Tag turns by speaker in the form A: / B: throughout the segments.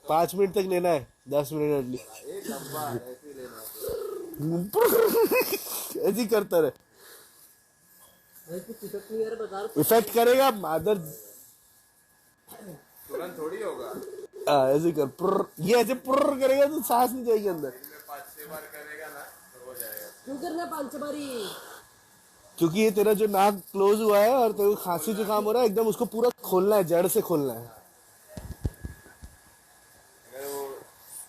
A: 5 minute तक लेना है, 10 मिनट एटली
B: एक लंबा ऐसे ही लेना है।
A: ऐसे ही करता रहे,
C: बता
A: इफेक्ट करेगा मादर।
B: तुरंत थोड़ी होगा।
A: ऐसे कर पुर्र, ये ऐसे पुर्र करेगा तो सांस नहीं जाएगी अंदर।
B: में 5-6 बार करेगा ना तो हो जाएगा।
C: क्यों करना 5 बारी?
A: क्योंकि ये तेरा जो नाक क्लोज हुआ है और तेरे को खांसी जुकाम हो रहा है, एकदम उसको पूरा खोलना है, जड़ से खोलना है।
B: अगर वो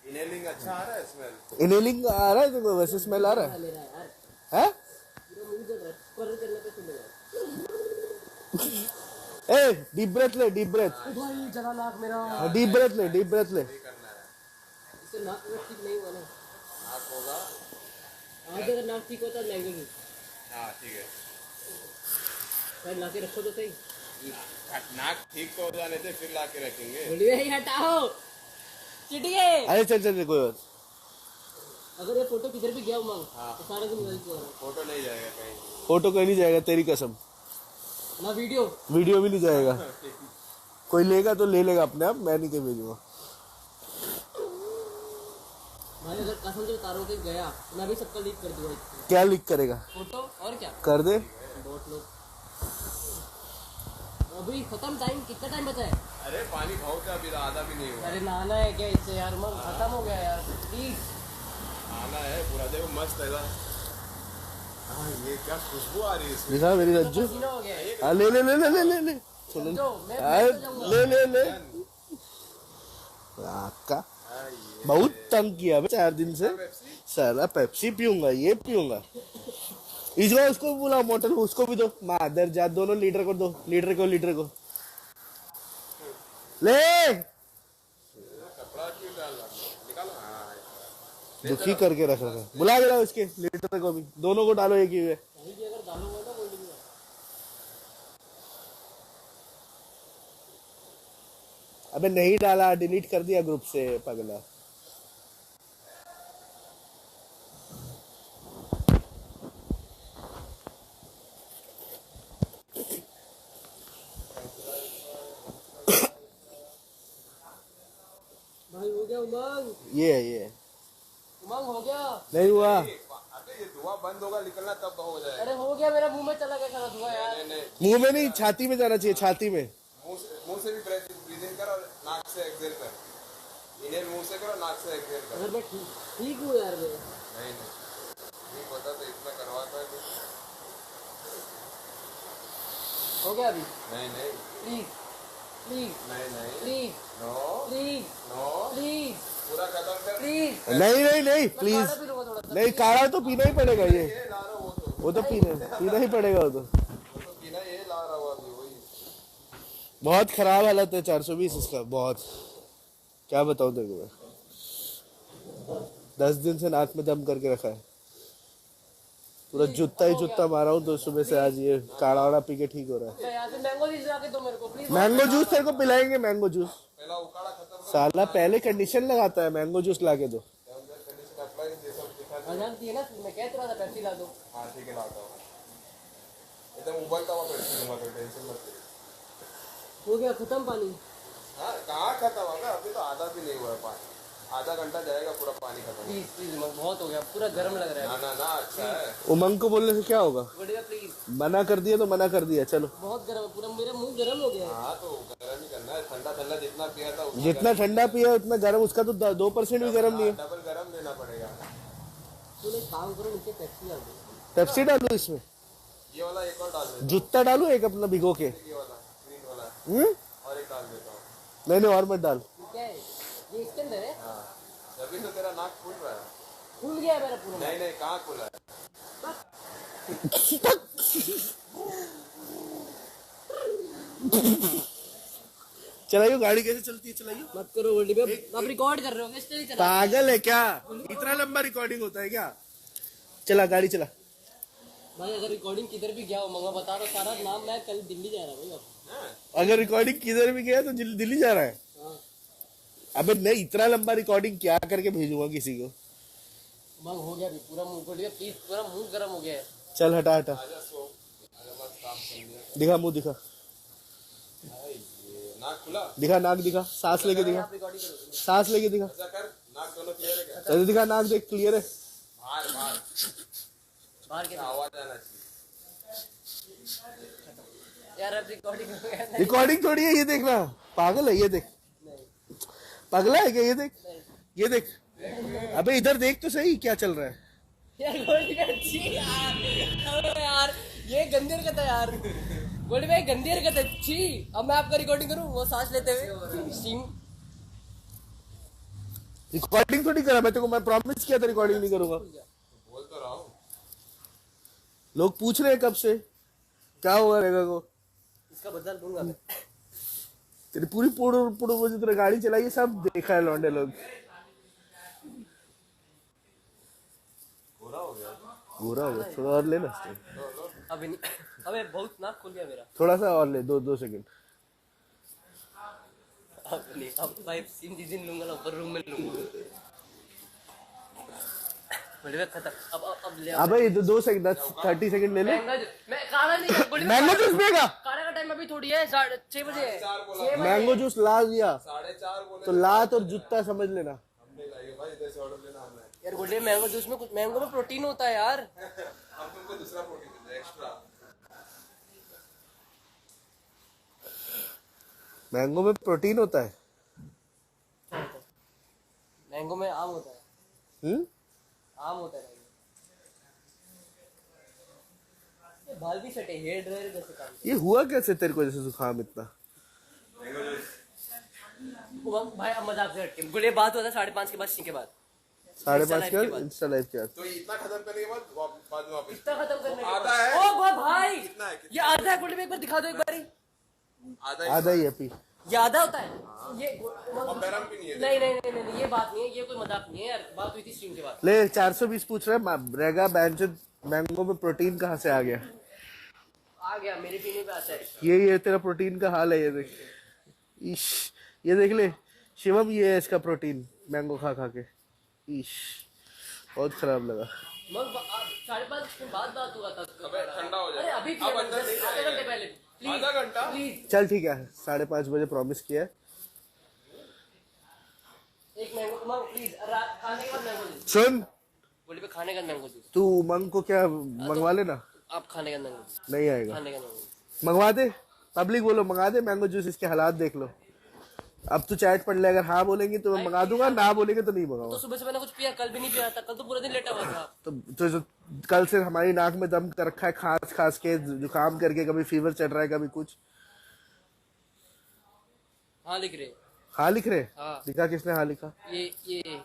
B: इनहेलिंग अच्छा आ रहा है, स्मेल
A: इनहेलिंग आ रहा है तेरे को? वैसे स्मेल आ रहा है?
C: ले रहा है यार,
A: हैं?
C: पूरा मुंह जल रहा है, पर करने पे चलेगा।
A: ए डीप ब्रेथ ले, डीप ब्रेथ,
C: भाई जला नाक मेरा।
A: डीप ब्रेथ ले, डीप ब्रेथ ले।
B: नहीं करना है।
C: इससे नाक अगर ठीक नहीं हुआ ना,
B: नाक होगा।
C: आज अगर नाक ठीक होता है महंगे
B: हाँ ठीक है।
C: भाई ला के रखो तो सही।
B: नाक ठीक तो हो जाने दे, फिर ला के रखेंगे।
C: वीडियो ही हटाओ, चिटिए।
A: अरे चल चल कोई बात।
C: अगर ये फोटो किधर भी गया उमंग,
B: हाँ।
C: तो सारा दिन वही चल
B: फोटो नहीं जाएगा कहीं।
A: फोटो कहीं नहीं जाएगा, तेरी कसम।
C: ना वीडियो।
A: वीडियो भी नहीं जाएगा। कोई लेगा तो ले लेगा अपने आप, मैं नहीं कहीं भेजूंगा।
C: भाई अगर कसम से तारों के गया, मैं भी सबका लीक कर दूंगा।
A: क्या लीक करेगा?
C: फोटो और क्या
A: कर दे।
C: बहुत लोग। अभी खत्म टाइम, कितना टाइम बचा है?
B: अरे पानी बहुत है, अभी आधा भी नहीं हुआ।
C: अरे नहाना है क्या इससे यार? मन खत्म हो गया यार प्लीज।
B: आना है पूरा, देखो मस्त है ना। हाँ ये क्या खुशबू आ रही है इसमें।
A: दिखा मेरी रज्जू।
C: पसीना हो गया है।
A: हाँ ले ले ले ले ले ले ले चलो
C: जो मैं
A: ले
C: तो जाऊंगा।
A: ले ले ले। आका
B: हाँ, ये
A: बहुत तंग किया बे 4 दिन से।
B: पेप्सी?
A: साला पेप्सी पीऊंगा, ये पीऊंगा। इसको उसको भी बुलाओ, मोटर को उसको भी दो। मादर जात, दोनों लीटर को दो, लीटर को ले।
B: कपड़ा क्यों डालना, निकालो। हाँ
A: दुखी करके रख रखा है। बुला के लाओ इसके लीटर को भी, दोनों को डालो एक ही में।
C: अभी भी अगर डालूंगा ना बोल दूंगा।
A: अबे नहीं डाला, डिलीट कर दिया ग्रुप से पगला।
C: भाई हो गया उमंग,
A: ये
C: उमंग हो गया।
A: नहीं हुआ।
B: अबे ये धुआं बंद होगा निकलना तब हो जाएगा।
C: अरे हो गया, मेरा मुंह में चला गया सारा धुआं यार।
B: नहीं नहीं,
A: मुंह में नहीं, छाती में जाना चाहिए, छाती में।
B: मुंह से भी ब्रीथ इन कर और नाक से एक्सहेल कर। इन्हेल मुंह से करो, नाक से एक्सहेल कर।
C: अगर मैं ठीक हूँ यार मैं।
B: नहीं पता तो इतना करवाता है कुछ।
C: हो गया अभी?
B: नहीं
C: प्लीज प्लीज
B: नहीं
C: please
B: no
C: please
B: no,
C: please
B: पूरा खत्म कर।
C: प्लीज।
A: नहीं प्लीज
C: काढ़ा पी लूंगा थोड़ा सा।
A: नहीं, काढ़ा तो पीना ही पड़ेगा। ये
B: ये ला रहा वो
A: वो तो पीना ही पड़ेगा। वो तो
B: पीना ये ला रहा हुआ अभी वही।
A: बहुत खराब हालत है 420 इसका, बहुत। क्या बताऊं तेरे को मैं, 10 दिन से नाक में दम करके रखा है। पूरा जूता ही जूता मारा हूँ तो सुबह से आज ये काढ़ा वाड़ा पी के ठीक हो रहा है।
C: तो यहाँ से मैंगो जूस ला के दो मेरे को प्लीज।
A: मैंगो जूस तेरे को पिलाएंगे, मैंगो जूस।
B: पहला उकाड़ा खत्म कर।
A: साला पहले कंडीशन लगाता है, मैंगो जूस ला के दो।
B: कंडीशन अप्लाई ये सब दिखा दे।
C: आजाद थी ना, मैं कह तो रहा था पेप्सी ला दो।
B: हाँ ठीक है लाता हूँ। एकदम उबलता हुआ पेप्सी दूंगा, कोई टेंशन मत ले।
C: हो गया खत्म पानी।
B: हाँ कहाँ खत्म होगा, अभी तो आधा भी नहीं हुआ है पानी। आधा घंटा जाएगा पूरा पानी खत्म।
C: प्लीज प्लीज बहुत हो गया, पूरा गर्म लग रहा है।
B: ना अच्छा है।
A: उमंग को बोलने से क्या होगा?
C: बढ़िया प्लीज।
A: मना कर दिया तो मना कर दिया, चलो।
C: बहुत गर्म है, पूरा मेरा मुंह गर्म हो गया है।
B: हाँ तो गर्म ही करना है, ठंडा जितना पिया था उतना
A: जितना ठंडा पिया उतना गर्म, उसका तो 2% भी गर्म नहीं है।
B: डबल गर्म लेना पड़ेगा।
C: तूने काम करो, नीचे पेप्सी ला दो।
A: पेप्सी डालू इसमें?
B: ये वाला एक और डाल देता
A: जूता डालू एक अपना भिगो के?
B: हूँ, ये वाला ग्रीन वाला और एक डाल देता हूँ।
A: नहीं और मत डाल।
C: क्या है ये, इसके अंदर है?
B: हाँ अभी तो तेरा नाक फूल रहा है।
C: खुल गया मेरा पूरा।
B: नहीं कहाँ खुला है?
A: चलाइयो, गाड़ी कैसे चलती है, चलाइयो।
C: मत करो वर्ल्ड पे, आप रिकॉर्ड कर रहे हो इसलिए नहीं चला।
A: पागल है क्या? इतना लंबा रिकॉर्डिंग होता है क्या? चला गाड़ी चला।
C: भाई अगर रिकॉर्डिंग किधर भी गया हो मंगा बता दो, सारा नाम मैं कल दिल्ली जा रहा हूँ भाई अब।
A: अगर रिकॉर्डिंग किधर भी गया तो दिल्ली जा रहा है।
C: हाँ।
A: अबे नहीं, इतना लंबा रिकॉर्डिंग क्या करके भेजूंगा किसी को?
C: मंग हो गया अभी, पूरा मुंह खोल दिया प्लीज, पूरा मुंह गर्म हो गया है।
A: चल हटा
B: आजा सो, आजा बस काम कर लिया।
A: दिखा मुंह दिखा।
B: नाक खुला
A: दिखा नाक दिखा, सांस लेके दिखा,
C: रिकॉर्डिंग करो
A: सांस लेके दिखा,
B: ऐसा कर नाक दोनों क्लियर है क्या
A: जल्दी दिखा नाक देख क्लियर है।
B: बाहर बाहर
C: बाहर के
B: आवाज आना चाहिए
C: यार अब रिकॉर्डिंग हो गया नहीं
A: रिकॉर्डिंग थोड़ी है, ये देखना पागल है, ये देख
C: नहीं
A: पगला है क्या, ये देख,
C: नहीं
A: ये देख, अबे इधर देख तो सही क्या चल रहा है।
C: यार गोल्डी भाई अच्छी है यार अबे यार ये गंदी हरकत है यार गोल्डी भाई गंदी हरकत है अच्छी। अब मैं आपका रिकॉर्डिंग करूं वो सांस लेते हुए स्टीम
A: रिकॉर्डिंग थोड़ी करा, मैं तेरे को मैं प्रॉमिस किया था रिकॉर्डिंग नहीं करूंगा।
B: बोल तो रहा हूँ
A: लोग पूछ रहे हैं कब से क्या होगा रेगा को,
C: इसका बदला दूंगा मैं
A: तेरी पूरी पुड़ पुड़ वो जो तेरा गाड़ी चलाई है सब देखा है लौंडे लोग।
B: पूरा हो गया
A: बुरा हो गया, थोड़ा और ले ना,
C: अभी नहीं अबे बहुत नाक खुल गया मेरा
A: थोड़ा सा और ले, 2 सेकंड।
C: अब नहीं अब भाई सीन जिन लूंगा ना ऊपर रूम में लूंगा गोल्डी भाई खत्म अब ले
A: अबे ये 2 सेकंड 30 सेकंड ले ले।
C: मैं काला नहीं गोल्डी भाई
A: मैंगो जूस पिएगा,
C: काले का टाइम अभी थोड़ी है 6:30 बजे है 6
A: मैंगो जूस ला दिया
B: 4:30 बोले
A: तो लात और जूता समझ लेना।
B: हमने लाइए भाई इधर से ऑर्डर लेना हमने
C: यार गोल्डी मैंगो जूस में कुछ मैंगो में प्रोटीन होता है यार
B: हम तुमको दूसरा प्रोटीन देते एक्स्ट्रा
A: मैंगो में प्रोटीन होता है।
C: मैंगो में आम होता है आम होता है ये बाल भी सटे हेयर ड्रायर जैसे काम
A: ये हुआ कैसे तेरे को जैसे जुकाम इतना।
C: भाई अब मजाक से हटके गुड़े बात होता है 5:30 के बाद सीन के बाद
A: 5:30
C: के
A: के
C: बाद।
A: इंस्टा लाइव के बाद
B: तो इतना खत्म करने के बाद बाद में वापस
C: इतना खत्म करने के
B: आधा
C: बाद
B: है।
C: ओ वो भाई
B: कितना है, कितना?
C: ये आधा है गुड़े में एक बार दिखा दो एक बारी
B: आधा
A: आधा ही है पी।
C: ये आधा होता है ये
B: अब बैरम भी नहीं है
C: नहीं नहीं नहीं नहीं ये बात नहीं है ये कोई मजाक नहीं है यार बात हुई थी स्ट्रीम के बाद
A: ले 420 पूछ रहा है रेगा बैंचन मैंगो में प्रोटीन कहाँ से आ गया।
C: आ गया मेरे पीने पे आता है
A: ये तेरा प्रोटीन का हाल है, ये देख ईश, ये देख ले शिवम, ये है इसका प्रोटीन मैंगो खा खा के। ईश बहुत खराब लगा।
C: मग 5:30 के बाद बात हुआ था
B: अबे ठंडा हो
C: अरे
B: जाएगा
C: अभी
B: अब अंदर नहीं
C: आधे
B: जाएगा।
C: घंटे पहले प्लीज
B: आधा घंटा
C: प्लीज
A: चल ठीक है 5:30 बजे प्रॉमिस किया है।
C: एक मैंगो मग प्लीज खाने के बाद मैंगो जूस
A: सुन
C: बोले पे खाने का मैंगो जूस
A: तू मंग को क्या मंगवा लेना,
C: आप खाने का मैंगो जूस
A: नहीं आएगा
C: खाने का मैंगो जूस
A: मंगवा दे, पब्लिक बोलो मंगा दे मैंगो जूस, इसके हालात देख लो। अब तू चैट पढ़ ले, अगर हाँ बोलेंगे तो मैं मंगा दूंगा, ना बोलेंगे तो नहीं
C: तो
A: मंगाऊंगा।
C: सुबह से मैंने कुछ पिया कल भी नहीं पिया था कल तो पूरा दिन लेटा हुआ था
A: तो जो कल से हमारी नाक में दम कर रखा है, खांस खांस के जुकाम करके, कभी फीवर चढ़ रहा है कभी कुछ।
C: हाँ लिख रहे
A: हाँ लिख रहे,
C: हाँ
A: लिखा किसने हाँ लिखा,
C: ये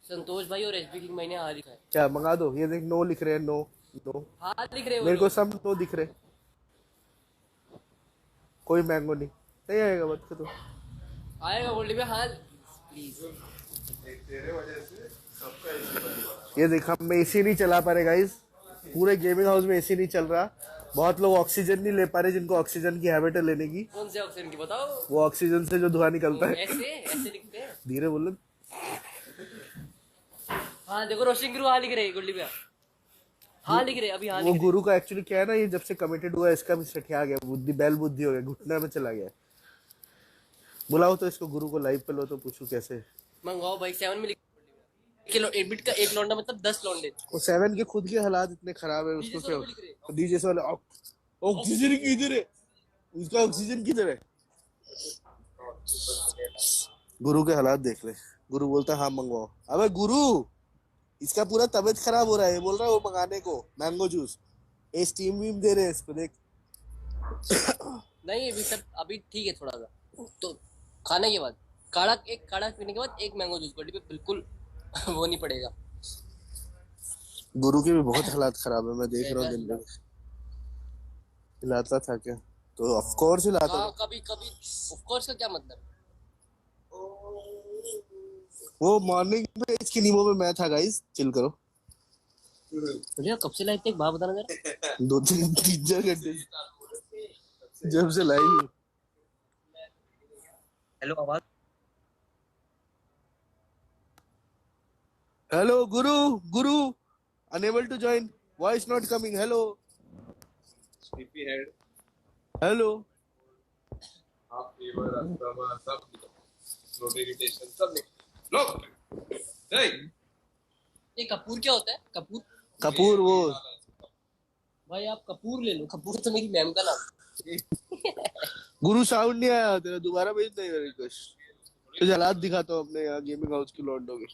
C: संतोष भाई और एसबी किंग भाई ने हाँ लिखा है
A: क्या मंगा दो। ये देख नो लिख रहे हैं, नो नो
C: हाँ लिख रहे हो
A: मेरे को सब नो दिख रहे, कोई मैंगो नहीं आएगा मत तो।
C: आएगा गोल्डी पे हाँ प्लीज
B: तेरे वजह से सबका इसी बन
A: ये देख हम एसी नहीं चला पा रहे गाइस, पूरे गेमिंग हाउस में एसी नहीं चल रहा। बहुत लोग ऑक्सीजन नहीं ले पा रहे जिनको ऑक्सीजन की हैबिट है लेने की।
C: कौन से ऑक्सीजन की बताओ
A: वो ऑक्सीजन से जो धुआं निकलता है,
C: ऐसे लिखते हैं
A: धीरे बोलो।
C: हाँ देखो रोशनी गुरु हाँ लिख रहे गोल्डी पे हाँ लिख रहे अभी हाँ
A: वो
C: लिख
A: गुरु का एक्चुअली क्या है ना, ये जब से कमिटेड हुआ है इसका भी सठिया गया, बुद्धि बैल बुद्धि हो गया, घुटने में चला गया। बुलाओ तो इसको, गुरु को लाइव पे लो तो पूछू कैसे।
C: रहे मंगवाओ भाई 7 में लिख किलो 8 बिट का एक लौंडा मतलब 10 लौंडे
A: वो 7 के खुद के हालात इतने खराब है, उसको क्या
C: लिख रहे
A: डीजे वाले ऑक्सीजन किधर है, उसका ऑक्सीजन किधर है। गुरु के हालात देख ले, गुरु बोलता है हाँ मंगवाओ। अबे गुरु इसका पूरा तबीयत खराब हो रहा है, बोल रहा है वो मंगाने को मैंगो जूस, ये स्टीम वीम दे रहे हैं इसको देख।
C: नहीं अभी सब अभी ठीक है थोड़ा सा तो खाने के बाद काढ़ा पीने के बाद एक मैंगो जूस गोल्डी पे बिल्कुल वो नहीं पड़ेगा।
A: गुरु के भी बहुत हालात खराब है, मैं देख रहा हूँ दिन भर। हिलाता था क्या, तो ऑफ कोर्स हिलाता
C: हाँ
A: था।
C: कभी कभी ऑफ कोर्स का क्या मतलब
A: वो मॉर्निंग में इसकी नींबू में मैं था गाइस, चिल करो।
C: भैया कब से लाइव थे एक बात बताना जरा
A: 2-3 घंटे जब से लाइव।
C: हेलो आवाज
A: हेलो गुरु unable to join, voice not coming. Hello
B: sleepy head
A: hello
B: आप फीवर अस्थमा सब थ्रोट इरिटेशन सब लो हे
C: ये कपूर क्या होता है? कपूर?
A: कपूर वो
C: भाई आप कपूर ले लो, कपूर तो मेरी मैम का नाम है।
A: गुरु साउंड नहीं आया तेरा, दोबारा भेज दे रिक्वेस्ट। तुझे हालात दिखाता हूँ अपने यहाँ गेमिंग हाउस की लॉन्डो के।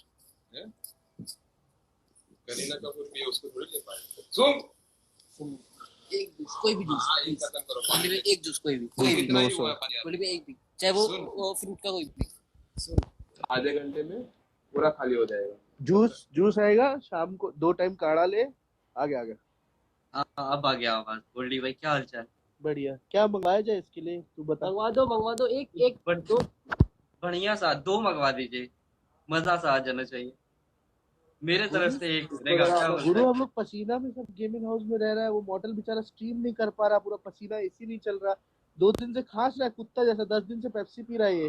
B: करीना कपूर भी है, उसको थोड़ी ले पाएंगे सुन
C: एक जूस, कोई भी जूस
B: हाँ ये खत्म करो
C: गोल्डी भाई, एक जूस कोई भी, कोई भी
B: कितना ही
A: 900
B: हुआ पानी यार
C: गोल्डी भाई, एक भी, चाहे
B: सुन।
C: वो फ्रूट का कोई भी।
B: सुन आधे घंटे में पूरा खाली हो जाएगा
A: जूस जूस आएगा शाम को, 2 टाइम काढ़ा ले। आगे आगे
D: हाँ अब आ गया आवाज। गोल्डी भाई क्या हाल चाल?
A: बढ़िया। क्या मंगाया जाए इसके लिए तू बता।
C: मंगवा दो, एक एक
D: बट
C: दो।
D: बढ़िया सा 2 मंगवा दीजिए, मजा सा आ जाना चाहिए। मेरे तरफ से एक रहेगा, क्या बोलते
A: गुरु
D: हैं?
A: हम लोग पसीना में सब गेमिंग हाउस में रह रहा है, वो मॉडल बेचारा स्ट्रीम नहीं कर पा रहा, पूरा पसीना, एसी नहीं चल रहा, 2 दिन से खांस रहा है कुत्ता जैसा, 10 दिन से पेप्सी पी रहा है ये।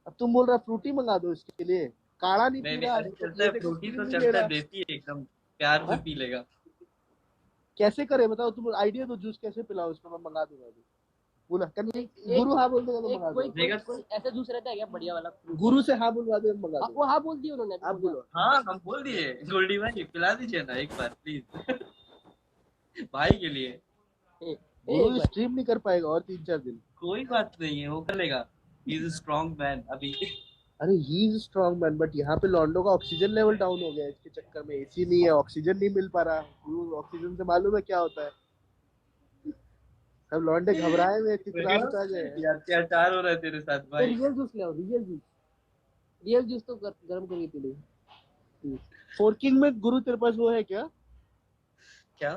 A: अब तुम बोल रहा फ्रूटी मंगा दो इसके लिए, काढ़ा नहीं
D: नहीं
A: पी रहा,
D: नहीं, अरे चलता है, फ्रूटी तो चलता है, देती है एकदम प्यार से पी लेगा।
A: कैसे करे बताओ, तुम आइडिया दो, जूस कैसे पिलाओ इसको, मैं मंगा दूंगा अभी। बोला गुरु हाँ बोल देगा तो मंगा
C: कोई
A: दो।
C: कोई कोई ऐसा जूस रहता है क्या बढ़िया वाला?
A: गुरु से हाँ बोलवा दे, मंगा दो।
C: वो हाँ बोल दिया उन्होंने,
A: आप बोलो।
D: हाँ हम बोल दिए, गोल्डी भाई पिला दीजिए ना एक बार प्लीज। भाई के लिए।
A: गुरु स्ट्रीम नहीं कर पाएगा और 3-4 दिन।
D: कोई बात नहीं है, वो कर लेगा। ही इज स्ट्रॉन्ग मैन अभी।
A: अरे he is strong man, but यहाँ पे लॉन्डो का ऑक्सीजन लेवल डाउन हो गया है, इसके चक्कर में एसी नहीं है, ऑक्सीजन नहीं मिल पा रहा। गुरु ऑक्सीजन से मालूम है क्या होता है, सब लॉन्डे घबराए हुए चित्राल आ जाए।
D: ये अत्याचार हो रहा है तेरे साथ भाई।
C: रियल जूस ले आओ, रियल जूस, रियल जूस तो गर्म करके पी लो।
A: फोर्किंग में गुरु तेरे पास वो है क्या?
D: क्या?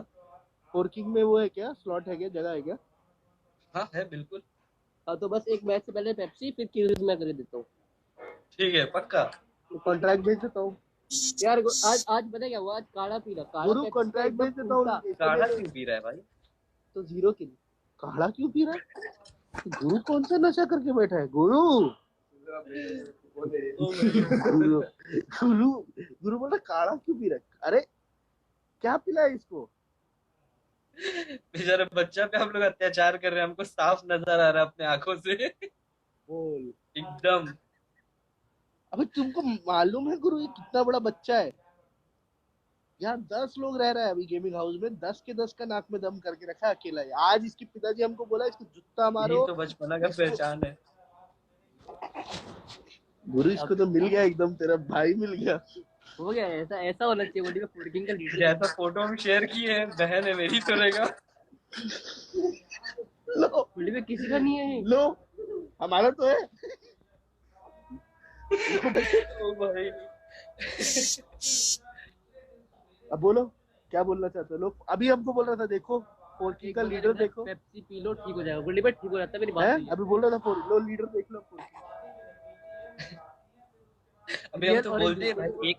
A: फोर्किंग में वो है क्या, स्लॉट है क्या, जगह है क्या?
D: हाँ है बिल्कुल।
C: हाँ तो बस एक मैच से पहले पेप्सी, फिर किल्स मैं कर देता हूँ।
D: ठीक है पक्का।
A: कॉन्ट्रैक्ट भेज देता हूँ
C: यार आज आज पता क्या हुआ, आज काढ़ा पी रहा, काढ़ा
A: गुरु,
C: पेप्सी
A: कॉन्ट्रैक्ट
C: एकदम
A: भेज देता हूँ।
C: फूटा।
D: काढ़ा क्यों पी रहा है भाई?
C: तो 0 किल।
A: काढ़ा क्यों पी रहा है? गुरु कौन सा नशा करके बैठा है गुरु? गुरु गुरु गुरु बोला काढ़ा क्यों पी रहा है? अरे क्या पिला है इसको?
D: बेचारे बच्चा पे हम लोग अत्याचार कर रहे हैं, हमको साफ नजर आ रहा है अपने आंखों से।
A: बोल।
D: एकदम।
A: अबे तुमको मालूम है गुरु ये कितना बड़ा बच्चा है? यहाँ 10 लोग रह रहा है अभी गेमिंग हाउस में, 10 के 10 का नाक में दम करके रखा है अकेला है। आज इसके पिताजी हमको बोला इसको जूता मारो।
D: यही तो बचपना का पहचान है।
A: गुरु इसको तो मिल गया एकदम, तेरा भाई मिल गया।
C: हो गया, ऐसा ऐसा होना चाहिए बॉडी में, फोर्किंग का लीडर।
D: जैसा फोटो हम शेयर किए हैं, बहन है मेरी तो रहेगा।
A: लो
C: बॉडी में किसी का नहीं है।
A: लो हमारा तो है।
D: ओ भाई।
A: अब बोलो क्या बोलना चाहते हो लोग? अभी हमको बोल रहा था देखो फोर्की का लीडर देखो,
C: पेप्सी पी लो ठीक हो जाएगा, बॉडी में ठीक हो जाता है, मेरी बात
A: है
C: सुनिए।
A: अभी बोल रहा था लो लीडर देख लो।
D: अभी हम तो बोलते हैं भाई,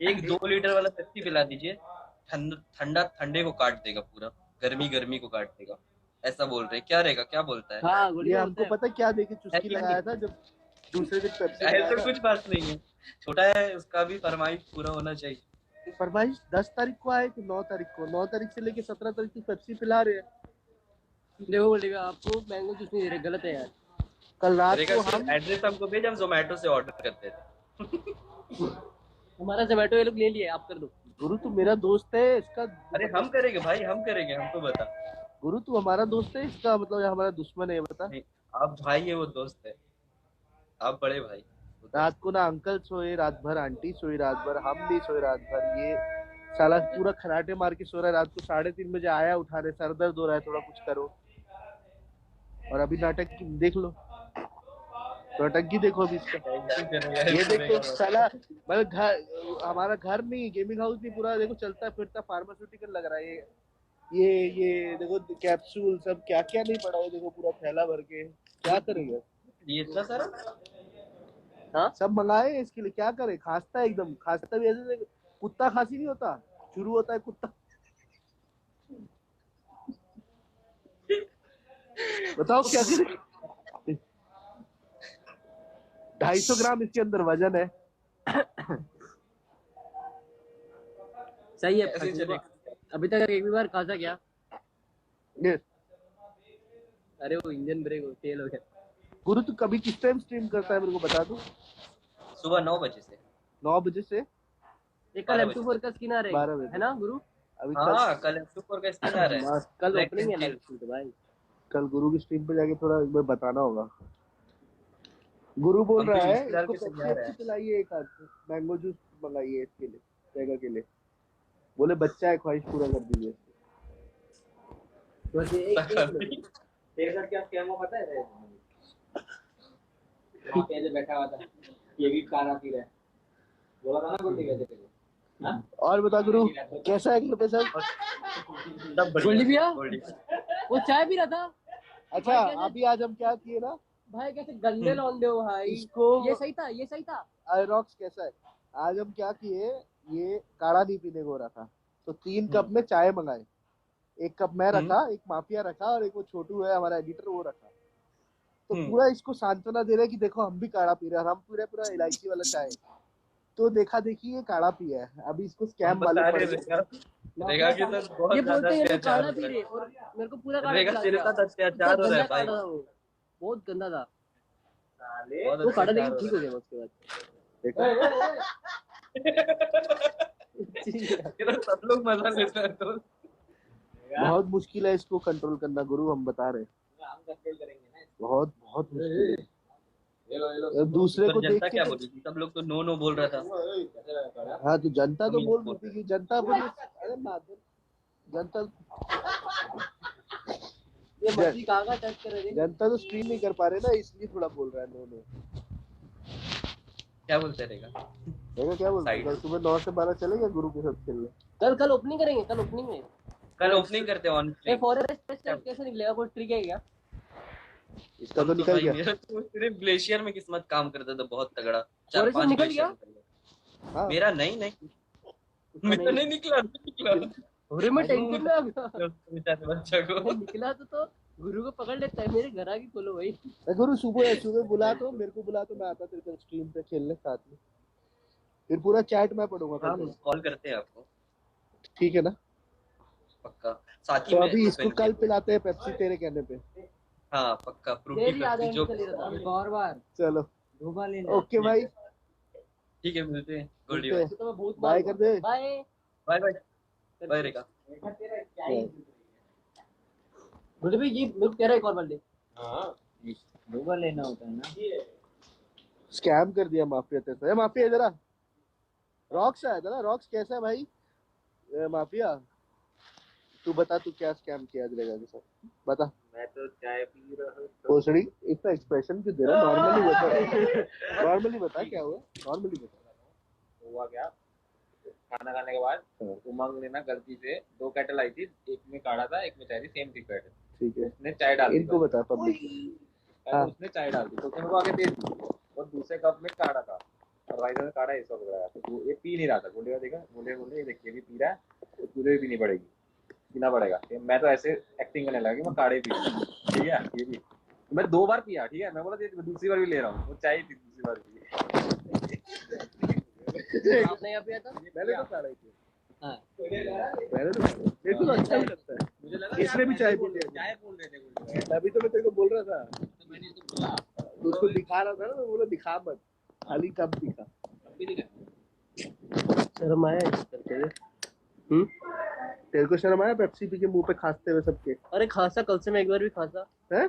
D: एक 2 लीटर वाला पेप्सी पिला दीजिए, ठंडा ठंडे को काट देगा पूरा, गर्मी गर्मी को काट देगा। ऐसा बोल रहे हैं, क्या रहेगा, क्या बोलता है?
C: हाँ
A: ये
C: गोली
A: हमको पता क्या देके चुस्की लगाया था जब दूसरे दिन पेप्सी
D: ऐसा कुछ बात नहीं है, छोटा है, उसका भी फरमाइश पूरा होना चाहिए।
A: फरमाइश 10 तारीख को आए कि 9 तारीख को? 9 तारीख से लेके 17 तारीख तक पेप्सी पिला रहे हैं।
C: देखो बोली आपको मैंगो जूस नहीं दे रहे, गलत है यार।
A: कल रात को हम
D: एड्रेस हमको भेज, हम जोमेटो से ऑर्डर करते थे।
C: हमारा जोमेटो ये लोग ले लिया, आप कर दो।
A: गुरु तू मेरा दोस्त है इसका।
D: अरे हम करेंगे भाई, हम करेंगे, हमको बता।
A: गुरु तू हमारा दोस्त है इसका मतलब या हमारा दुश्मन है बता?
D: नहीं, आप भाई है, वो दोस्त है, आप बड़े भाई।
A: रात को ना अंकल सोए रात भर, आंटी सोई रात भर, हम भी सोए रात भर, ये साला पूरा खराटे मार के सो रहा है। रात को 3:30 बजे आया उठाने, सर दर्द हो रहा है थोड़ा कुछ करो, और अभी नाटक देख लो, नाटक देखो अभी इसका। ये देखो साला मतलब घर, हमारा घर नहीं गेमिंग हाउस नहीं, पूरा देखो चलता फिरता फार्मास्यूटिकल लग रहा है ये देखो कैप्सूल सब क्या क्या नहीं पड़ा है, देखो पूरा थैला भर के, क्या करेगा
D: ये इतना सारा?
C: हाँ
A: सब मंगाए इसके लिए, क्या करे? खांसता है एकदम, खांसता भी ऐसे कुत्ता खांसी नहीं होता, शुरू होता है कुत्ता। बताओ क्या करे? 250 ग्राम इसके अंदर वजन है।
C: सही है।
D: ऐसे ही चलेगा।
C: अभी तक एक भी बार खासा क्या?
A: ये
C: अरे वो इंजन ब्रेक फेल हो गया।
A: गुरु तू कभी किस टाइम स्ट्रीम करता है मेरे को बता दो।
D: सुबह 9 बजे से
A: 9 बजे से
C: एक कल M24 का स्किन आ रहा
A: 12 बजे
C: है ना गुरु?
A: अभी
D: हाँ कल M24 का स्किन आ रहा है।
C: कल
D: Black
C: ओपनिंग है
D: and
C: लाइव शूट भाई।
A: कल गुरु की स्ट्रीम पे जाके थोड़ा एक बार बताना होगा। गुरु बोल
D: हम
A: रहा
D: तो
A: है
D: फिलहाल
A: इसको
D: के
A: पेप्सी
D: तैयार है।
A: अच्छी पिलाइए, एक आध मैंगो जूस मंगाइए इसके लिए, टैगा के लिए। बोले बच्चा है, ख्वाहिश पूरा कर दीजिए।
C: तो एक
E: तेरे साथ क्या स्कैम हुआ पता है? वहाँ पे ऐसे बैठा हुआ था, ये भी खाना पी रहा है, बोला था ना गोल्डी वैसे तेरे को। हाँ?
A: और बता गुरु कैसा है घर पे सब?
D: सब बढ़िया।
C: गोल्डी भैया?
D: गोल्डी।
C: वो चाय पी रहा था
A: अच्छा अभी आज हम क्या किए ना,
C: भाई। कैसे गंदे लौंडे हो भाई।
A: इसको
C: ये सही था, ये सही था।
A: आयरॉक्स कैसा है? आज हम क्या किए, ये काढ़ा नहीं पीने को रहा था तो 3 कप में चाय मंगाए। एक कप मैं रखा, एक माफिया रखा और एक वो छोटू है हमारा एडिटर वो रखा। तो पूरा इसको सांत्वना दे रहे हैं कि देखो हम भी काढ़ा पी रहे हैं, हम पूरा इलायची वाला चाय। तो देखा देखी ये काढ़ा पिया है। अभी इसको स्कैम मालूम पड़ गया।
D: रेगा के साथ बहुत
C: ये
D: ज्यादा
C: बोलते हैं ये लोग
D: अत्याचार
C: काढ़ा
D: हो
C: पी
D: रहा
C: रहे
D: है।
C: और मेरे को पूरा काढ़ा
D: रेगा
C: पिला
D: तेरे
C: दिया।
D: साथ अत्याचार हो रहा है
C: गंदा
D: भाई।
C: काढ़ा था वो, बहुत गंदा था।
D: बहुत
C: वो काढ़ा
D: अत्याचार
C: लेकिन ठीक हो गया उसके बाद।
A: देखा
D: तेरा सब लोग मजा लेते हैं तो।
A: बहुत मुश्किल है इसको कंट्रोल करना गुरु, हम बता रहे हैं।
E: हम कंट्रोल करेंगे ना।
A: बहुत बहुत मुश्किल है। दूसरे को
D: पर
A: देख
D: जनता
A: के
D: क्या
A: तो-
D: बोली थी? सब लोग तो नो नो बोल रहा था।
A: हाँ तो जनता तो
D: हम
A: बोल
D: बोल
A: रही थी कि जनता बोली, अरे माधव जनता
C: ये मछली कहाँ का टच कर रही है?
A: जनता तो स्ट्रीम नहीं कर पा रहे ना, इसलिए थोड़ा बोल रहा है नो नो।
D: क्या बोलते रहेगा?
A: देखो क्या बोलते हैं,
D: Side.
A: कल सुबह 9 से 12 चलेगा गुरु के साथ खेलने।
C: कल ओपनिंग करेंगे, कल ओपनिंग में।
D: कल ओपनिंग करते हैं ऑन
C: ये फॉरेस्ट टेस्ट कैसे निकलेगा? कोई ट्रिक है क्या?
A: इसका तो निकल गया।
D: मेरा तो सिर्फ ग्लेशियर में किस्मत काम करता था बहुत तगड़ा।
C: फॉरेस्ट में
D: 4-5
C: निकल
D: ग्लेशियर
C: गया?
D: निकल गया।
A: हाँ
D: मेरा नहीं मेरा नहीं निकला
C: अरे मैं टेंशन में आ गया।
D: बेचारे बच्चा को।
C: निकला तो गुरु को पकड़ लेता है, मेरे घर आके खोलो भाई।
A: गुरु सुबह बुला तो मेरे को, बुला तो मैं आता तेरे स्ट्रीम पे खेलने साथ में, फिर पूरा चैट मैं पढ़ूंगा।
D: हम कॉल करते हैं आपको,
A: ठीक है ना?
D: पक्का। साथ ही
A: तो
D: में
A: अभी इसको कल पिलाते हैं पेप्सी तेरे कहने पे।
D: हाँ पक्का फ्रूटी
C: तेरी याद
D: पेप्सी जो
C: बार
A: चलो
C: धोखा लेना।
A: ओके भाई,
D: ठीक है मिलते हैं गोल्डी
A: मिलते
D: भाई।
A: हैं।
C: तो मैं बहुत
A: बाय कर दे।
C: बाय
D: बाय बाय बाय रेखा।
C: गुरु भाई ये मेरे को कह रहा है एक और बार ले।
E: हाँ, धोखा लेना होता है ना।
A: स्कैम कर दिया माफिया तेरे से। माफिया इधर आ। रॉक्स आया था ना, रॉक्स कैसा है भाई? माफिया तू बता, तू क्या स्कैम किया दिलेगा के साथ, बता।
E: मैं तो चाय पी रहा हूँ।
A: पोसड़ी इतना एक्सप्रेशन क्यों दे रहा है? नॉर्मली बता, नॉर्मली बता क्या हुआ, नॉर्मली बता।
E: हुआ क्या, खाना खाने के बाद उमंग ने ना गलती से 2 केटल आई थी, एक में काढ़ा था एक में चाय थी, सेम थी केटल।
A: ठीक है,
E: उसने चाय डाल दी,
A: इनको बता पब्लिक। हाँ।
E: उसने चाय डाल दी तो उसने मेरे को आगे दे दी और दूसरे कप में काढ़ा था और भाई ने काढ़ा ऐसा लग रहा था, तो ये पी नहीं रहा था। बोले देखा, बोले ये देखिए भी पी रहा है तो तुझे भी पीनी पड़ेगी, पीना पड़ेगा। मैं तो ऐसे एक्टिंग करने लगा कि मैं काढ़े पी रहा हूं, ठीक है। ये भी मैं 2 बार पिया, ठीक है। मैं बोला दूसरी बार भी ले रहा हूँ, वो चाय थी दूसरी बार भी।
C: आपने यहाँ पिया था?
A: मैंने तो काढ़ा ही किया।
C: हाँ।
A: मैंने तो मेरे को तो अच्छा ही लगता है।
E: मुझे लगा
A: इसने भी चाय पी लिया।
E: चाय बोल रहे थे बोले,
A: अभी तो मैं तेरे को बोल रहा था,
E: तो मैंने तो बोला
A: तो उसको दिखा रहा था ना, मैं बोला दिखा मत, खाली कब दिखा।
E: अभी दिखा।
C: शर्म आया करते हुए।
A: तेरे को शर्म आया पेप्सी पी के मुंह पे खांसते हुए सबके?
C: अरे खासा, कल से मैं एक बार भी खासा।
A: हैं?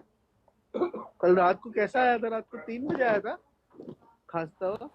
A: कल रात को कैसा आया था? रात को 3 बजे आया था खांसता हुआ।